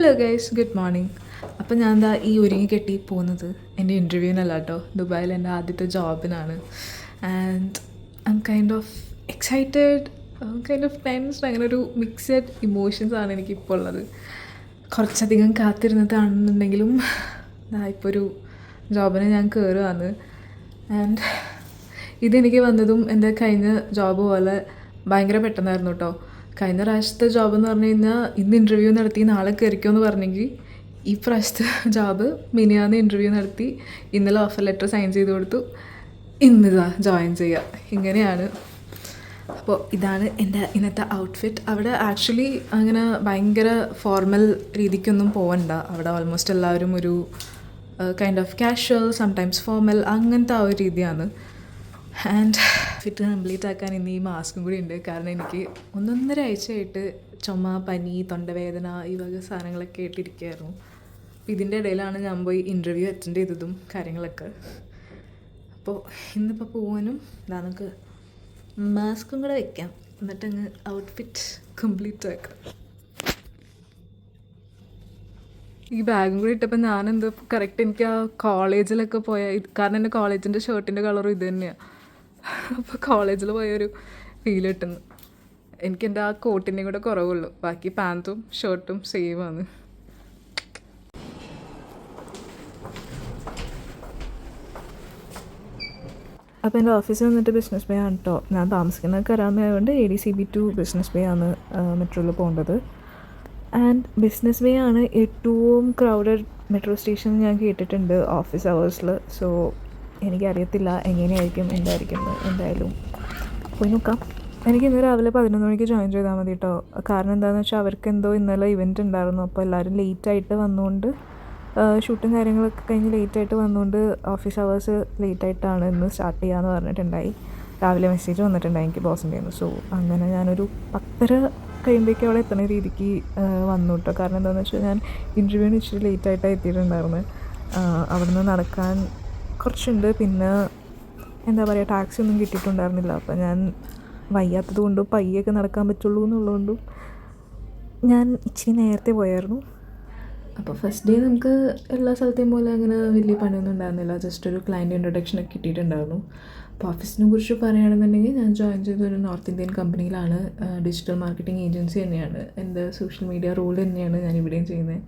Hello guys, good morning. അപ്പം ഞാൻ എന്താ ഈ ഒരുങ്ങി കെട്ടി പോകുന്നത് എൻ്റെ ഇൻ്റർവ്യൂവിനല്ല കേട്ടോ, ദുബായിൽ എൻ്റെ ആദ്യത്തെ ജോബിനാണ്. And I am kind of excited, kind of tensed, അങ്ങനെ ഒരു മിക്സഡ് ഇമോഷൻസാണ് എനിക്കിപ്പോൾ ഉള്ളത്. കുറച്ചധികം കാത്തിരുന്നതാണെന്നുണ്ടെങ്കിലും ഇപ്പോൾ ഒരു ജോബിന് ഞാൻ കയറുകയാണ്. ആൻഡ് ഇതെനിക്ക് വന്നതും എൻ്റെ കഴിഞ്ഞ ജോബ് പോലെ ഭയങ്കര പെട്ടെന്നായിരുന്നു കേട്ടോ. കഴിഞ്ഞ പ്രാവശ്യത്തെ ജോബ് എന്ന് പറഞ്ഞു കഴിഞ്ഞാൽ ഇന്ന് ഇൻ്റർവ്യൂ നടത്തി നാളെ കയറിക്കോ എന്ന് പറഞ്ഞെങ്കിൽ, ഈ പ്രാവശ്യത്തെ ജോബ് മിനിയാന്ന് ഇൻ്റർവ്യൂ നടത്തി ഇന്നലെ ഓഫർ ലെറ്റർ സൈൻ ചെയ്ത് കൊടുത്തു, ഇന്നിതാ ജോയിൻ ചെയ്യുക. ഇങ്ങനെയാണ്. അപ്പോൾ ഇതാണ് എൻ്റെ ഇന്നത്തെ ഔട്ട്ഫിറ്റ്. അവിടെ ആക്ച്വലി അങ്ങനെ ഭയങ്കര ഫോർമൽ രീതിക്കൊന്നും പോകണ്ട. അവിടെ ഓൾമോസ്റ്റ് എല്ലാവരും ഒരു kind of casual, sometimes formal, അങ്ങനത്തെ ആ ഒരു രീതിയാണ്. ആൻഡ് ഫിറ്റ് കംപ്ലീറ്റ് ആക്കാൻ ഇന്ന് ഈ മാസ്കും കൂടി ഉണ്ട്. കാരണം എനിക്ക് 1.5 ആഴ്ചയായിട്ട് ചുമ, പനി, തൊണ്ടവേദന, ഈ വക സാധനങ്ങളൊക്കെ ആയിട്ടിരിക്കുകയായിരുന്നു. അപ്പോൾ ഇതിൻ്റെ ഇടയിലാണ് ഞാൻ പോയി ഇൻ്റർവ്യൂ അറ്റൻഡ് ചെയ്തതും കാര്യങ്ങളൊക്കെ. അപ്പോൾ ഇന്നിപ്പോൾ പോകാനും നമുക്ക് മാസ്കും കൂടെ വയ്ക്കാം, എന്നിട്ടങ്ങ് ഔട്ട്ഫിറ്റ് കംപ്ലീറ്റ് ആക്കാം. ഈ ബാഗും കൂടി ഇട്ടപ്പോൾ ഞാനെന്തോ കറക്റ്റ് എനിക്ക് ആ കോളേജിലൊക്കെ പോയ കാരണം എൻ്റെ കോളേജിൻ്റെ ഷർട്ടിൻ്റെ കളറും ഇത് തന്നെയാണ്. അപ്പോൾ കോളേജിൽ പോയൊരു ഫീൽ കിട്ടുന്നു. എനിക്ക് എൻ്റെ ആ കോട്ടിൻ്റെ കൂടെ കുറവുള്ളൂ, ബാക്കി പാൻറ്റും ഷർട്ടും സെയിമാണ്. അപ്പോൾ എൻ്റെ ഓഫീസിൽ വന്നിട്ട് ബിസിനസ് ബേ ആണ് കേട്ടോ. ഞാൻ താമസിക്കുന്നത് കരാമയായതുകൊണ്ട് ADCB ടു ബിസിനസ് ബേ ആണ് മെട്രോയിൽ പോകേണ്ടത്. ആൻഡ് ബിസിനസ് ബേ ആണ് ഏറ്റവും ക്രൗഡഡ് മെട്രോ സ്റ്റേഷൻ ഞാൻ കേട്ടിട്ടുണ്ട് ഓഫീസ് അവേഴ്സിൽ. സോ എനിക്കറിയത്തില്ല എങ്ങനെയായിരിക്കും എന്തായിരിക്കും. എന്തായാലും പോയി നോക്കാം. എനിക്ക് ഇന്ന് രാവിലെ 11 മണിക്ക് ജോയിൻ ചെയ്താൽ മതി കേട്ടോ. കാരണം എന്താണെന്ന് വെച്ചാൽ അവർക്ക് എന്തോ ഇന്നലെ ഇവൻറ്റ് ഉണ്ടായിരുന്നു. അപ്പോൾ എല്ലാവരും ലേറ്റായിട്ട് വന്നുകൊണ്ട്, ഷൂട്ടും കാര്യങ്ങളൊക്കെ കഴിഞ്ഞ് ലേറ്റായിട്ട് വന്നുകൊണ്ട് ഓഫീസ് അവേഴ്സ് ലേറ്റായിട്ടാണ് ഇന്ന് സ്റ്റാർട്ട് ചെയ്യാമെന്ന് പറഞ്ഞിട്ടുണ്ടായി. രാവിലെ മെസ്സേജ് വന്നിട്ടുണ്ടായി എനിക്ക് ബോസിൻ്റെ നിന്ന്. സോ അങ്ങനെ ഞാനൊരു 10:30 കഴിയുമ്പോഴേക്കും അവിടെ എത്തുന്ന രീതിക്ക് വന്നു കേട്ടോ. കാരണം എന്താണെന്ന് വെച്ചാൽ ഞാൻ ഇൻ്റർവ്യൂവിന് ഇച്ചിരി ലേറ്റായിട്ടാണ് എത്തിയിട്ടുണ്ടായിരുന്നു. അവിടെ നിന്ന് നടക്കാൻ കുറച്ചുണ്ട്. പിന്നെ എന്താ പറയുക, ടാക്സി ഒന്നും കിട്ടിയിട്ടുണ്ടായിരുന്നില്ല. അപ്പോൾ ഞാൻ വയ്യാത്തത് കൊണ്ടും പയ്യൊക്കെ നടക്കാൻ പറ്റുള്ളൂ എന്നുള്ളതുകൊണ്ടും ഞാൻ ഇച്ചിരി നേരത്തെ പോയായിരുന്നു. അപ്പോൾ ഫസ്റ്റ് ഡേ നമുക്ക് എല്ലാ സ്ഥലത്തെയും പോലെ അങ്ങനെ വലിയ പണിയൊന്നും ഉണ്ടായിരുന്നില്ല. ജസ്റ്റ് ഒരു ക്ലയൻറ്റ് ഇൻട്രൊഡക്ഷനൊക്കെ കിട്ടിയിട്ടുണ്ടായിരുന്നു. അപ്പോൾ ഓഫീസിനെ കുറിച്ച് പറയുകയാണെന്നുണ്ടെങ്കിൽ ഞാൻ ജോയിൻ ചെയ്ത ഒരു നോർത്ത് ഇന്ത്യൻ കമ്പനിയിലാണ്. ഡിജിറ്റൽ മാർക്കറ്റിംഗ് ഏജൻസി തന്നെയാണ്. എൻ്റെ സോഷ്യൽ മീഡിയ റോൾ തന്നെയാണ് ഞാൻ ഇവിടെയും ചെയ്യുന്നത്.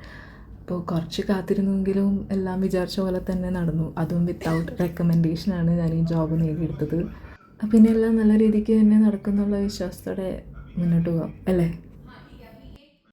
അപ്പോൾ കുറച്ച് കാത്തിരുന്നെങ്കിലും എല്ലാം വിചാരിച്ച പോലെ തന്നെ നടന്നു. അതും വിത്തൗട്ട് റെക്കമെൻഡേഷനാണ് ഞാൻ ഈ ജോബ് നേടിയെടുത്തത്. പിന്നെ എല്ലാം നല്ല രീതിക്ക് തന്നെ നടക്കുന്നുള്ള വിശ്വാസത്തോടെ മുന്നോട്ട് പോകാം അല്ലേ.